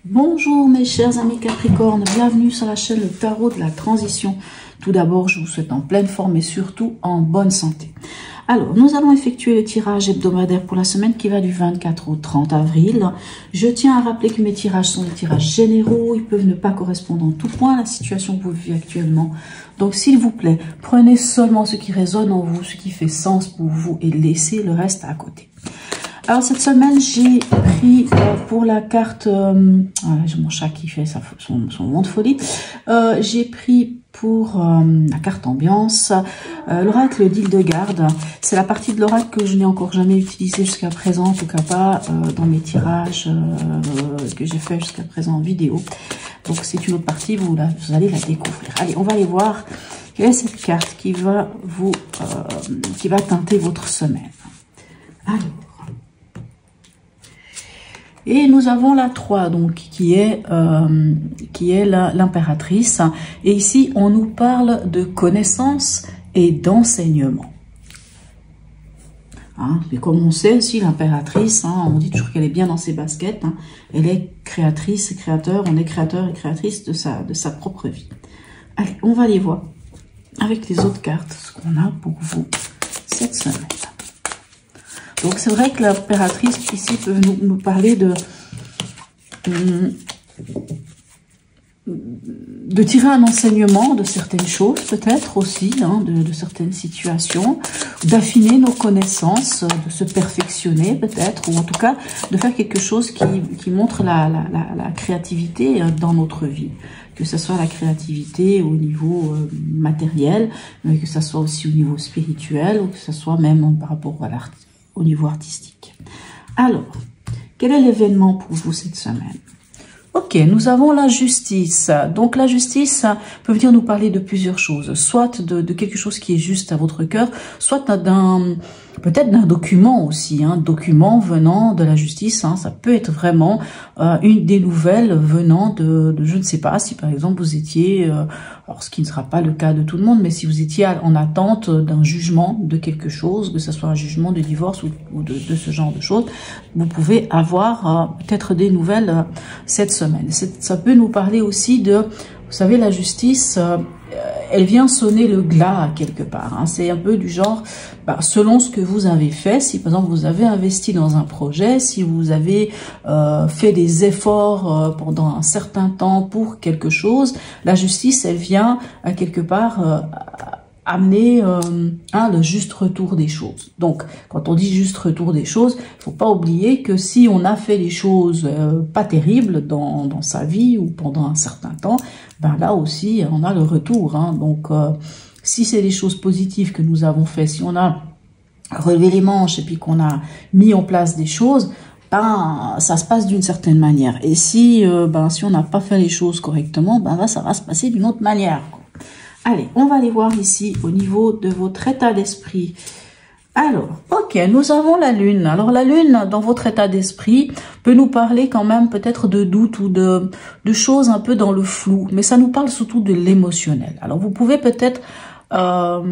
Bonjour mes chers amis Capricorne, bienvenue sur la chaîne Le Tarot de la Transition. Tout d'abord, je vous souhaite en pleine forme et surtout en bonne santé. Alors, nous allons effectuer le tirage hebdomadaire pour la semaine qui va du 24 au 30 avril. Je tiens à rappeler que mes tirages sont des tirages généraux, ils peuvent ne pas correspondre en tout point à la situation que vous vivez actuellement. Donc, s'il vous plaît, prenez seulement ce qui résonne en vous, ce qui fait sens pour vous et laissez le reste à côté. Alors, cette semaine, j'ai pris pour la carte... j'ai mon chat qui fait son moment de folie. J'ai pris pour la carte ambiance l'oracle d'Hildegarde. C'est la partie de l'oracle que je n'ai encore jamais utilisée jusqu'à présent, en tout cas pas dans mes tirages que j'ai fait jusqu'à présent en vidéo. Donc, c'est une autre partie, vous allez la découvrir. Allez, on va aller voir quelle est cette carte qui va qui va teinter votre semaine. Alors... Et nous avons la 3, donc, qui est l'impératrice. Et ici, on nous parle de connaissance et d'enseignement. Hein, mais comme on sait aussi, l'impératrice, on dit toujours qu'elle est bien dans ses baskets. Elle est créatrice et créateur, on est créateur et créatrice de sa propre vie. Allez, on va aller voir avec les autres cartes ce qu'on a pour vous cette semaine. Donc, c'est vrai que l'impératrice, ici, peut nous parler de tirer un enseignement de certaines choses, peut-être aussi, de certaines situations, d'affiner nos connaissances, de se perfectionner, peut-être, ou en tout cas, de faire quelque chose qui montre la créativité dans notre vie. Que ce soit la créativité au niveau matériel, mais que ce soit aussi au niveau spirituel, ou que ce soit même par rapport à au niveau artistique. Alors, quel est l'événement pour vous cette semaine? Ok, nous avons la justice. Donc la justice peut venir nous parler de plusieurs choses, soit de quelque chose qui est juste à votre cœur, soit peut-être d'un document aussi, document venant de la justice. Ça peut être vraiment des nouvelles venant de je ne sais pas, si par exemple vous étiez, alors ce qui ne sera pas le cas de tout le monde, mais si vous étiez en attente d'un jugement de quelque chose, que ce soit un jugement de divorce ou de ce genre de choses, vous pouvez avoir peut-être des nouvelles cette semaine. Ça peut nous parler aussi de, vous savez, la justice, elle vient sonner le glas quelque part. C'est un peu du genre, selon ce que vous avez fait, si par exemple vous avez investi dans un projet, si vous avez fait des efforts pendant un certain temps pour quelque chose, la justice, elle vient quelque part amener le juste retour des choses. Donc, quand on dit juste retour des choses, il faut pas oublier que si on a fait des choses pas terribles dans sa vie ou pendant un certain temps, là aussi, on a le retour. Donc, si c'est des choses positives que nous avons fait, si on a relevé les manches et puis qu'on a mis en place des choses, ça se passe d'une certaine manière. Et si on n'a pas fait les choses correctement, ça va se passer d'une autre manière. Allez, on va aller voir ici au niveau de votre état d'esprit. Alors, ok, nous avons la lune. Alors, la lune, dans votre état d'esprit, peut nous parler quand même peut-être de doutes ou de choses un peu dans le flou. Mais ça nous parle surtout de l'émotionnel. Alors, vous pouvez peut-être... alors,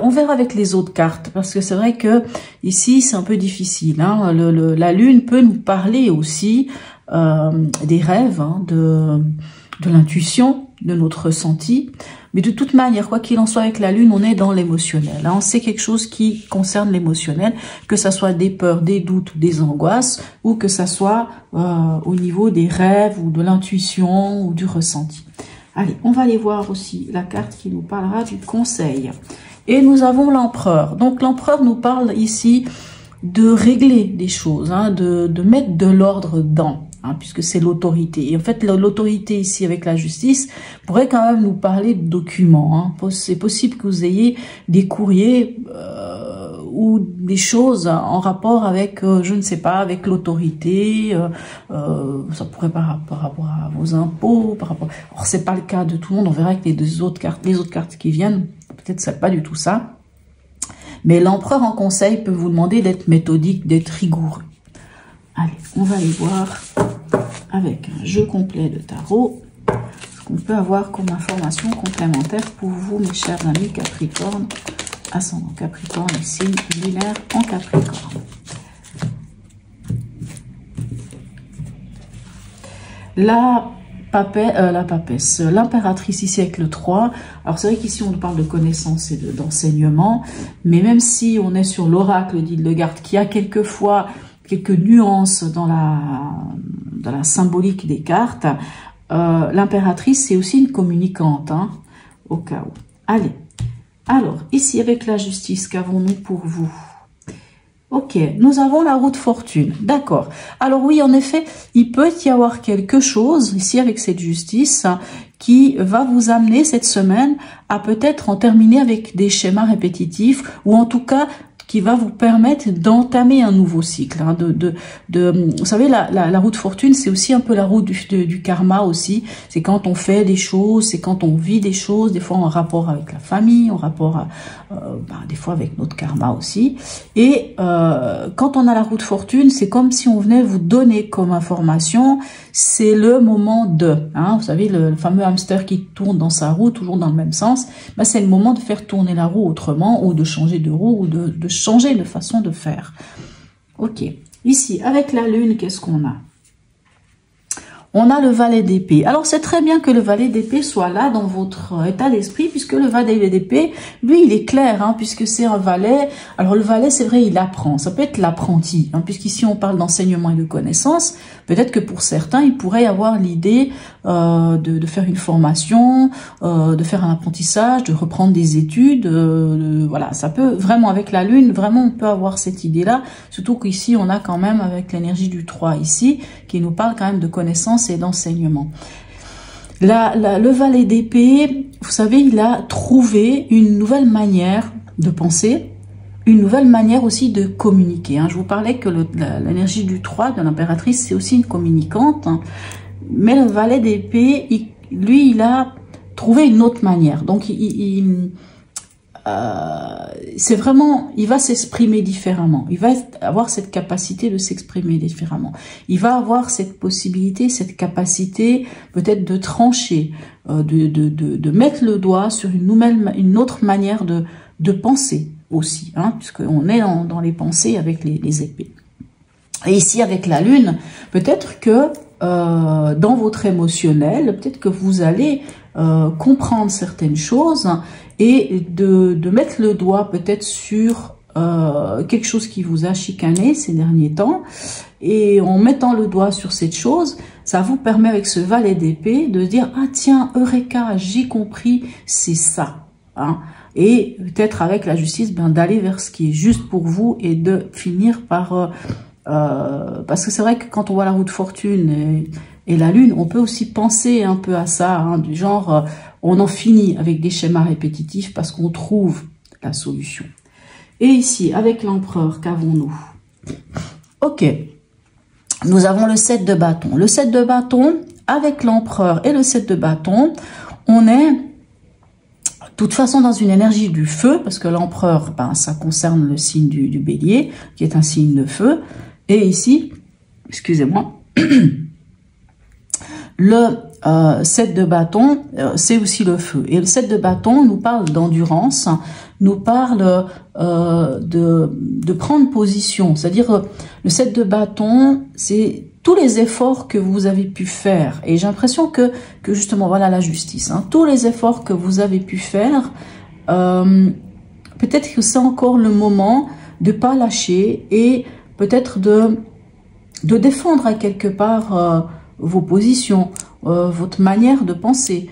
on verra avec les autres cartes, parce que c'est vrai que ici, c'est un peu difficile. La lune peut nous parler aussi des rêves, de l'intuition, de notre ressenti, mais de toute manière, quoi qu'il en soit avec la lune, on est dans l'émotionnel. C'est quelque chose qui concerne l'émotionnel, que ça soit des peurs, des doutes, des angoisses, ou que ça soit au niveau des rêves, ou de l'intuition, ou du ressenti. Allez, on va aller voir aussi la carte qui nous parlera du conseil. Et nous avons l'empereur. Donc l'empereur nous parle ici de régler des choses, de mettre de l'ordre dedans. Puisque c'est l'autorité. Et en fait, l'autorité ici avec la justice pourrait quand même nous parler de documents. C'est possible que vous ayez des courriers ou des choses en rapport avec, je ne sais pas, avec l'autorité. Ça pourrait par rapport à vos impôts. Alors, c'est pas le cas de tout le monde. On verra que les autres cartes qui viennent, peut-être c'est pas du tout ça. Mais l'empereur en conseil peut vous demander d'être méthodique, d'être rigoureux. Allez, on va aller voir avec un jeu complet de tarot ce qu'on peut avoir comme information complémentaire pour vous, mes chers amis Capricorne, ascendant Capricorne et signe lunaire en Capricorne. la papesse, l'impératrice ici avec le 3. Alors c'est vrai qu'ici on parle de connaissance et d'enseignement, mais même si on est sur l'oracle d'Hildegarde qui a quelquefois quelques nuances dans la symbolique des cartes, l'impératrice c'est aussi une communicante, hein, au cas où. Allez, alors ici avec la justice, qu'avons-nous pour vous? Ok, nous avons la roue de fortune, d'accord. Alors oui, en effet, il peut y avoir quelque chose ici avec cette justice qui va vous amener cette semaine à peut-être en terminer avec des schémas répétitifs ou en tout cas qui va vous permettre d'entamer un nouveau cycle. Hein, vous savez, la roue de fortune, c'est aussi un peu la roue du karma aussi. C'est quand on fait des choses, c'est quand on vit des choses, des fois en rapport avec la famille, en rapport des fois avec notre karma aussi. Et quand on a la roue de fortune, c'est comme si on venait vous donner comme information, c'est le moment de. Hein, vous savez, le fameux hamster qui tourne dans sa roue, toujours dans le même sens. Ben, c'est le moment de faire tourner la roue autrement, ou de changer de roue, ou de changer de façon de faire. Ok. Ici, avec la lune, qu'est-ce qu'on a? On a le valet d'épée. Alors, c'est très bien que le valet d'épée soit là dans votre état d'esprit, puisque le valet d'épée, lui, il est clair, hein, puisque c'est un valet. Alors, le valet, c'est vrai, il apprend. Ça peut être l'apprenti, hein, puisqu'ici, on parle d'enseignement et de connaissance. Peut-être que pour certains, il pourrait avoir l'idée de faire une formation, de faire un apprentissage, de reprendre des études. Voilà, ça peut vraiment, avec la lune, vraiment, on peut avoir cette idée-là. Surtout qu'ici, on a quand même, avec l'énergie du 3 ici, qui nous parle quand même de connaissance et d'enseignement. Le valet d'épée, vous savez, il a trouvé une nouvelle manière de penser, une nouvelle manière aussi de communiquer. Hein. Je vous parlais que l'énergie du 3 de l'impératrice, c'est aussi une communicante, hein. Mais le valet d'épée, lui, il a trouvé une autre manière. Donc, c'est vraiment, il va s'exprimer différemment. Il va avoir cette capacité de s'exprimer différemment. Il va avoir cette possibilité, cette capacité peut-être de trancher, de mettre le doigt sur une autre manière de penser aussi, hein, puisqu'on est dans les pensées avec les épées. Et ici, avec la lune, peut-être que dans votre émotionnel, peut-être que vous allez comprendre certaines choses et de mettre le doigt peut-être sur quelque chose qui vous a chicané ces derniers temps. Et en mettant le doigt sur cette chose, ça vous permet avec ce valet d'épée de dire « Ah tiens, Eureka, j'ai compris, c'est ça. Hein ». Et peut-être avec la justice, ben, d'aller vers ce qui est juste pour vous et de finir par... parce que c'est vrai que quand on voit la roue de fortune et la lune, on peut aussi penser un peu à ça, hein, du genre on en finit avec des schémas répétitifs parce qu'on trouve la solution. Et ici, avec l'empereur, qu'avons-nous? Ok, nous avons le 7 de bâton. Le 7 de bâton, avec l'empereur et le 7 de bâton, on est... de toute façon, dans une énergie du feu, parce que l'empereur, ben, ça concerne le signe du bélier, qui est un signe de feu. Et ici, excusez-moi, le 7 de bâton, c'est aussi le feu. Et le 7 de bâton nous parle d'endurance, nous parle de prendre position. C'est-à-dire, le 7 de bâton, c'est tous les efforts que vous avez pu faire. Et j'ai l'impression que justement, voilà la justice. Hein, tous les efforts que vous avez pu faire, peut-être que c'est encore le moment de pas lâcher et peut-être de défendre à quelque part vos positions, votre manière de penser,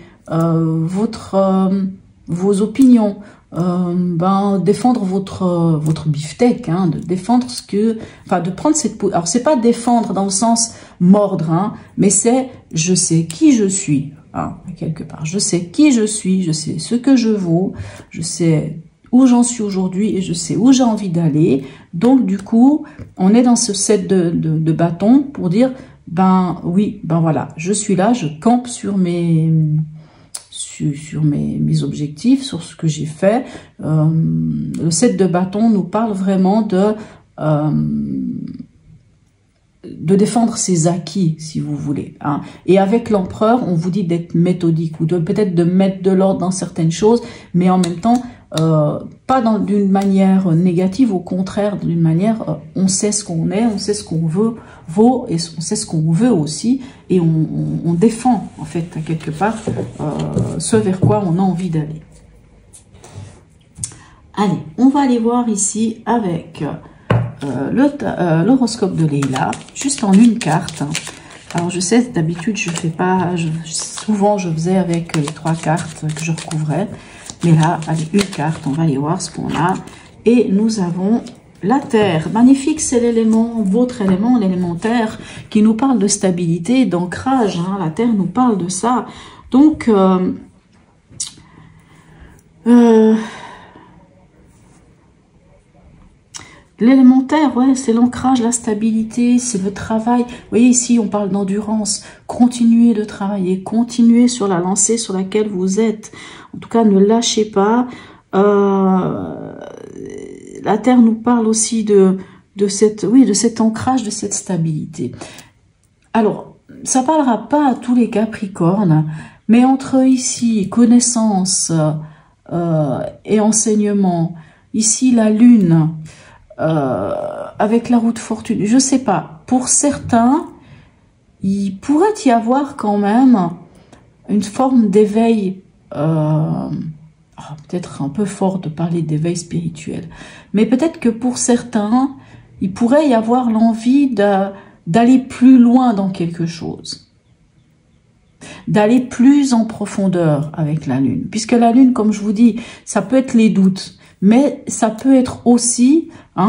vos opinions, ben défendre votre beefsteak, hein, de défendre ce que, enfin de prendre cette, alors c'est pas défendre dans le sens mordre, hein, mais c'est je sais qui je suis, hein, quelque part, je sais qui je suis, je sais ce que je vaux, je sais où j'en suis aujourd'hui et je sais où j'ai envie d'aller. Donc du coup, on est dans ce set de bâtons pour dire ben oui, ben voilà, je suis là, je campe sur mes objectifs, sur ce que j'ai fait. Le 7 de bâton nous parle vraiment de défendre ses acquis, si vous voulez. Hein. Et avec l'empereur, on vous dit d'être méthodique ou peut-être de mettre de l'ordre dans certaines choses, mais en même temps, pas d'une manière négative, au contraire, d'une manière, on sait ce qu'on est, on sait ce qu'on vaut et on sait ce qu'on veut aussi, et on défend en fait à quelque part ce vers quoi on a envie d'aller. Allez, on va aller voir ici avec l'horoscope de Leïla, juste en une carte. Alors je sais, d'habitude je fais pas, souvent je faisais avec les 3 cartes que je recouvrais, mais là, allez, une carte, on va aller voir ce qu'on a. Et nous avons la Terre. Magnifique, c'est l'élément, votre élément, l'élément Terre, qui nous parle de stabilité, d'ancrage. Hein. La Terre nous parle de ça. Donc, l'élémentaire, ouais, c'est l'ancrage, la stabilité, c'est le travail. Vous voyez ici, on parle d'endurance. Continuez de travailler, continuez sur la lancée sur laquelle vous êtes. En tout cas, ne lâchez pas. La Terre nous parle aussi de cet ancrage, de cette stabilité. Alors, ça parlera pas à tous les Capricornes, mais entre ici, connaissance et enseignement, ici la Lune, avec la roue de fortune, je sais pas, pour certains, il pourrait y avoir quand même une forme d'éveil, peut-être un peu fort de parler d'éveil spirituel, mais peut-être que pour certains, il pourrait y avoir l'envie d'aller plus loin dans quelque chose, d'aller plus en profondeur avec la Lune, puisque la Lune, comme je vous dis, ça peut être les doutes, mais ça peut être aussi,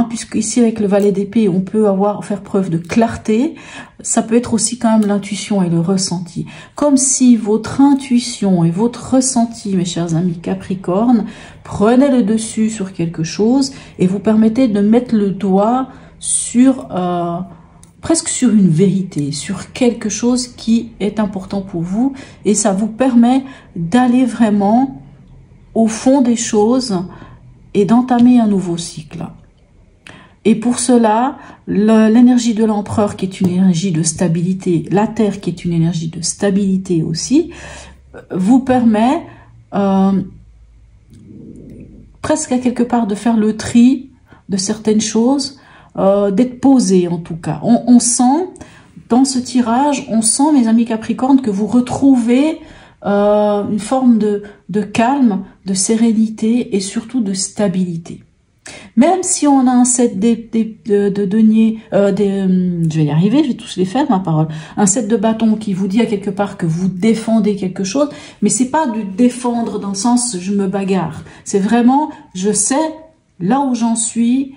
puisque ici avec le valet d'épée, on peut faire preuve de clarté, ça peut être aussi quand même l'intuition et le ressenti. Comme si votre intuition et votre ressenti, mes chers amis Capricorne, prenaient le dessus sur quelque chose et vous permettez de mettre le doigt sur, presque sur une vérité, sur quelque chose qui est important pour vous, et ça vous permet d'aller vraiment au fond des choses et d'entamer un nouveau cycle. Et pour cela, l'énergie de l'empereur, qui est une énergie de stabilité, la Terre, qui est une énergie de stabilité aussi, vous permet presque à quelque part de faire le tri de certaines choses, d'être posé en tout cas. On sent, dans ce tirage, on sent, mes amis Capricorne, que vous retrouvez une forme de calme, de sérénité et surtout de stabilité. Même si on a un set de deniers, je vais y arriver, je vais tous les faire, ma parole, un set de bâtons qui vous dit à quelque part que vous défendez quelque chose, mais c'est pas du défendre dans le sens je me bagarre. C'est vraiment, je sais là où j'en suis,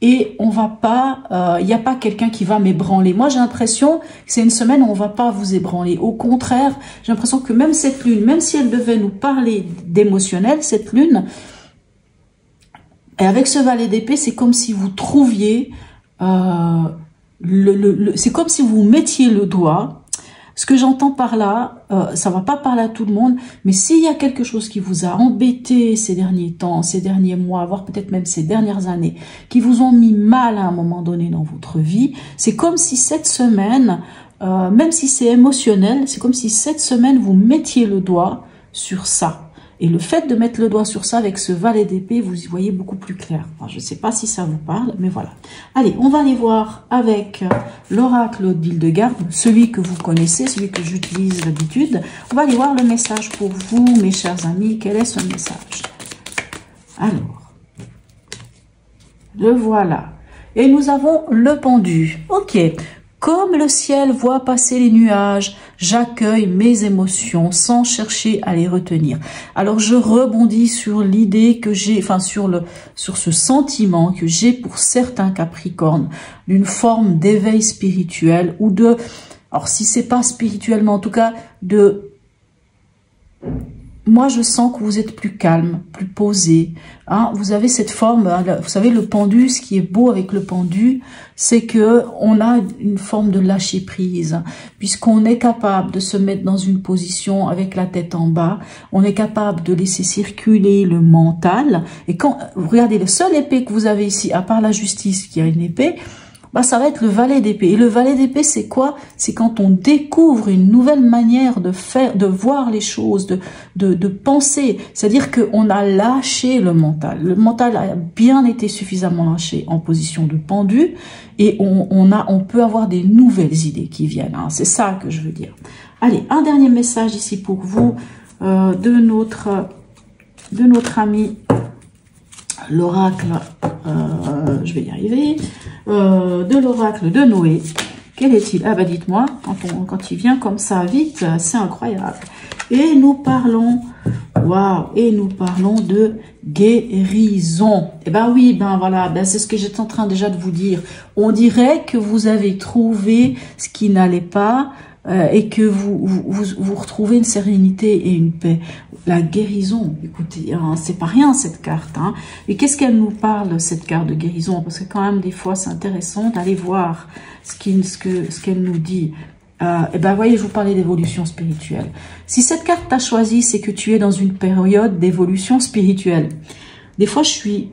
et on va pas, il n'y a pas quelqu'un qui va m'ébranler. Moi, j'ai l'impression que c'est une semaine où on va pas vous ébranler. Au contraire, j'ai l'impression que même cette lune, même si elle devait nous parler d'émotionnel, cette lune, et avec ce valet d'épée, c'est comme si vous trouviez, c'est comme si vous mettiez le doigt. Ce que j'entends par là, ça va pas parler à tout le monde, mais s'il y a quelque chose qui vous a embêté ces derniers temps, ces derniers mois, voire peut-être même ces dernières années, qui vous ont mis mal à un moment donné dans votre vie, c'est comme si cette semaine, même si c'est émotionnel, c'est comme si cette semaine vous mettiez le doigt sur ça. Et le fait de mettre le doigt sur ça avec ce valet d'épée, vous y voyez beaucoup plus clair. Enfin, je ne sais pas si ça vous parle, mais voilà. Allez, on va aller voir avec l'oracle d'Hildegarde, celui que vous connaissez, celui que j'utilise d'habitude. On va aller voir le message pour vous, mes chers amis. Quel est ce message? Alors, le voilà. Et nous avons le pendu. Ok. Comme le ciel voit passer les nuages, j'accueille mes émotions sans chercher à les retenir. Alors je rebondis sur l'idée que j'ai, enfin sur ce sentiment que j'ai pour certains Capricornes d'une forme d'éveil spirituel ou de, alors si c'est pas spirituellement, en tout cas moi, je sens que vous êtes plus calme, plus posé. Vous avez cette forme, vous savez, le pendu, ce qui est beau avec le pendu, c'est que on a une forme de lâcher prise, puisqu'on est capable de se mettre dans une position avec la tête en bas, on est capable de laisser circuler le mental. Et quand, regardez, le seul épée que vous avez ici, à part la justice qui a une épée, bah, ça va être le valet d'épée. Et le valet d'épée, c'est quoi? C'est quand on découvre une nouvelle manière de faire, de voir les choses, de penser. C'est-à-dire qu'on a lâché le mental. Le mental a bien été suffisamment lâché en position de pendu et on peut avoir des nouvelles idées qui viennent. Hein. C'est ça que je veux dire. Allez, un dernier message ici pour vous de notre ami l'oracle, je vais y arriver, de l'oracle de Noé. Quel est-il? Ah bah dites-moi, quand il vient comme ça vite, c'est incroyable. Et nous parlons, waouh, et nous parlons de guérison. Et ben oui, ben voilà, ben c'est ce que j'étais en train déjà de vous dire. On dirait que vous avez trouvé ce qui n'allait pas, et que vous retrouvez une sérénité et une paix. La guérison, écoutez, hein, c'est pas rien cette carte. Hein. Et qu'est-ce qu'elle nous parle, cette carte de guérison? Parce que quand même, des fois, c'est intéressant d'aller voir ce qu'elle nous dit. Et ben, voyez, je vous parlais d'évolution spirituelle. Si cette carte t'a choisi, c'est que tu es dans une période d'évolution spirituelle. Des fois, je suis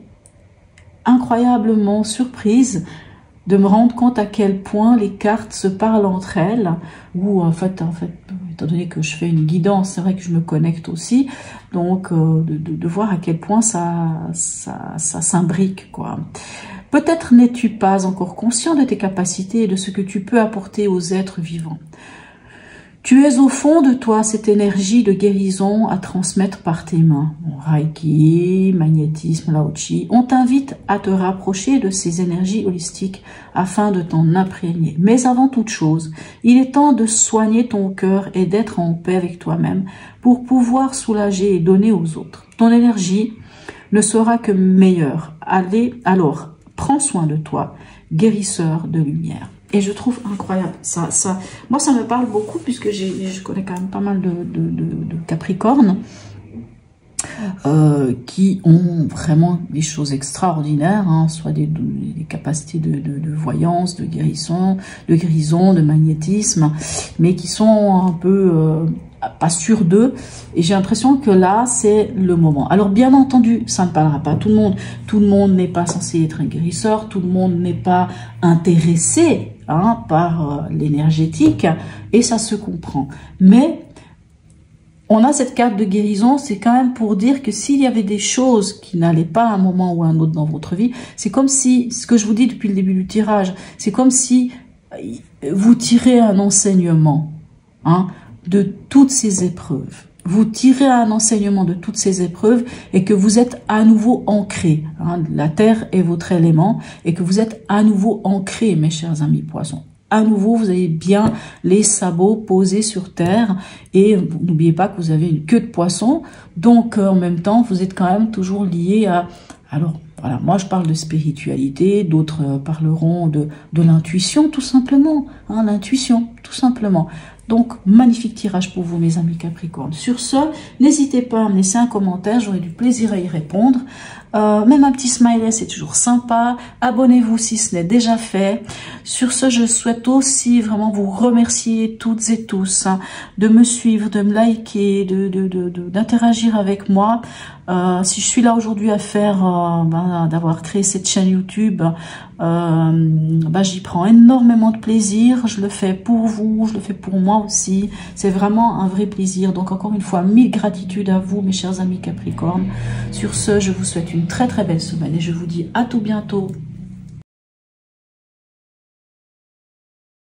incroyablement surprise de me rendre compte à quel point les cartes se parlent entre elles, ou en fait, étant donné que je fais une guidance, c'est vrai que je me connecte aussi, donc de voir à quel point ça s'imbrique, quoi. Peut-être n'es-tu pas encore conscient de tes capacités et de ce que tu peux apporter aux êtres vivants. Tu es au fond de toi cette énergie de guérison à transmettre par tes mains. Reiki, magnétisme, Lao Chi. On t'invite à te rapprocher de ces énergies holistiques afin de t'en imprégner. Mais avant toute chose, il est temps de soigner ton cœur et d'être en paix avec toi-même pour pouvoir soulager et donner aux autres. Ton énergie ne sera que meilleure. Allez, alors, prends soin de toi, guérisseur de lumière. Et je trouve incroyable. Moi, ça me parle beaucoup puisque je connais quand même pas mal de Capricornes qui ont vraiment des choses extraordinaires, hein, soit des capacités de voyance, de guérison, de magnétisme, mais qui sont un peu pas sûrs d'eux. Et j'ai l'impression que là, c'est le moment. Alors, bien entendu, ça ne parlera pas à tout le monde. Tout le monde n'est pas censé être un guérisseur. Tout le monde n'est pas intéressé par l'énergétique. Et ça se comprend. Mais on a cette carte de guérison, c'est quand même pour dire que s'il y avait des choses qui n'allaient pas à un moment ou à un autre dans votre vie, c'est comme si, ce que je vous dis depuis le début du tirage, c'est comme si vous tirez un enseignement de toutes ces épreuves. Vous tirez un enseignement de toutes ces épreuves et que vous êtes à nouveau ancré. La terre est votre élément et que vous êtes à nouveau ancré, mes chers amis poissons. À nouveau, vous avez bien les sabots posés sur terre et n'oubliez pas que vous avez une queue de poisson. Donc, en même temps, vous êtes quand même toujours lié à... Alors, voilà, moi je parle de spiritualité, d'autres parleront de l'intuition, tout simplement. L'intuition, tout simplement. Donc, magnifique tirage pour vous, mes amis Capricorne. Sur ce, n'hésitez pas à me laisser un commentaire, j'aurai du plaisir à y répondre. Même un petit smiley, c'est toujours sympa. Abonnez-vous si ce n'est déjà fait. Sur ce, je souhaite aussi vraiment vous remercier toutes et tous de me suivre, de me liker, d'interagir avec moi. Si je suis là aujourd'hui à faire, d'avoir créé cette chaîne YouTube, j'y prends énormément de plaisir. Je le fais pour vous, je le fais pour moi aussi. C'est vraiment un vrai plaisir. Donc encore une fois, mille gratitudes à vous, mes chers amis Capricorne. Sur ce, je vous souhaite une très très belle semaine et je vous dis à tout bientôt.